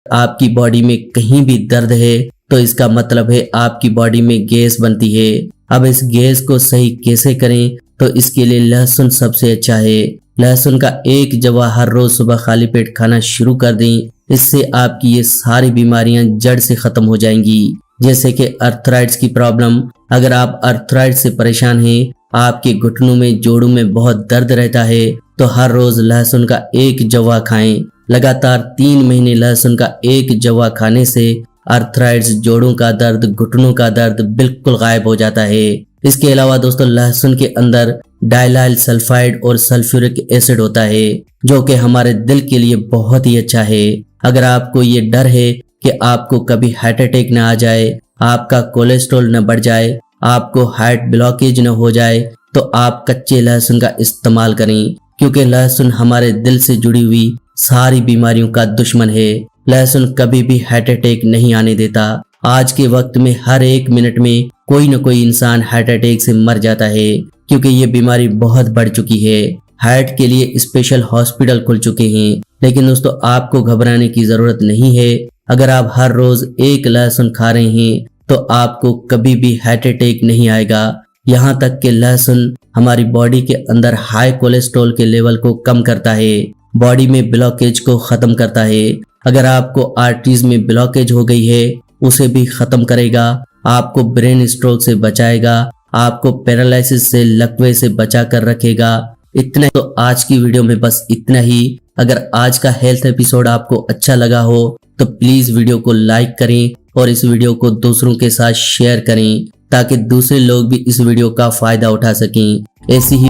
आपकी बॉडी में कहीं भी दर्द है तो इसका मतलब है आपकी बॉडी में गैस बनती है। अब इस गैस को सही कैसे करें, तो इसके लिए लहसुन सबसे अच्छा है। लहसुन का एक जवा हर रोज सुबह खाली पेट खाना शुरू कर दें। इससे आपकी ये सारी बीमारियां जड़ से खत्म हो जाएंगी, जैसे कि अर्थराइट्स की प्रॉब्लम। अगर आप अर्थराइट्स से परेशान हैं, आपके घुटनों में जोड़ों में बहुत दर्द रहता है, तो हर रोज लहसुन का एक जवा खाएं। लगातार 3 महीने लहसुन का एक जवा खाने से अर्थराइट्स, जोड़ों का दर्द, घुटनों का दर्द बिल्कुल गायब हो जाता है। इसके अलावा दोस्तों, लहसुन के अंदर डाइलाइल सल्फाइड और सल्फ्यूरिक एसिड होता है, जो कि हमारे दिल के लिए बहुत ही अच्छा है। अगर आपको ये डर है कि आपको कभी हार्ट अटैक न आ जाए, आपका कोलेस्ट्रॉल न बढ़ जाए, आपको हार्ट ब्लॉकेज न हो जाए, तो आप कच्चे लहसुन का इस्तेमाल करें, क्योंकि लहसुन हमारे दिल से जुड़ी हुई सारी बीमारियों का दुश्मन है। लहसुन कभी भी हार्ट अटैक नहीं आने देता। आज के वक्त में हर 1 मिनट में कोई न कोई इंसान हार्ट अटैक से मर जाता है, क्योंकि ये बीमारी बहुत बढ़ चुकी है। हार्ट के लिए स्पेशल हॉस्पिटल खुल चुके हैं। लेकिन दोस्तों, आपको घबराने की जरूरत नहीं है। अगर आप हर रोज एक लहसुन खा रहे हैं तो आपको कभी भी हार्ट अटैक नहीं आएगा। यहाँ तक कि लहसुन हमारी बॉडी के अंदर हाई कोलेस्ट्रॉल के लेवल को कम करता है, बॉडी में ब्लॉकेज को खत्म करता है। अगर आपको आर्टरीज में ब्लॉकेज हो गई है, उसे भी खत्म करेगा। आपको ब्रेन स्ट्रोक से बचाएगा, आपको पैरालिसिस से, लकवे से बचा कर रखेगा। इतना तो आज की वीडियो में बस इतना ही। अगर आज का हेल्थ एपिसोड आपको अच्छा लगा हो तो प्लीज वीडियो को लाइक करें और इस वीडियो को दूसरों के साथ शेयर करें, ताकि दूसरे लोग भी इस वीडियो का फायदा उठा सकें। ऐसी ही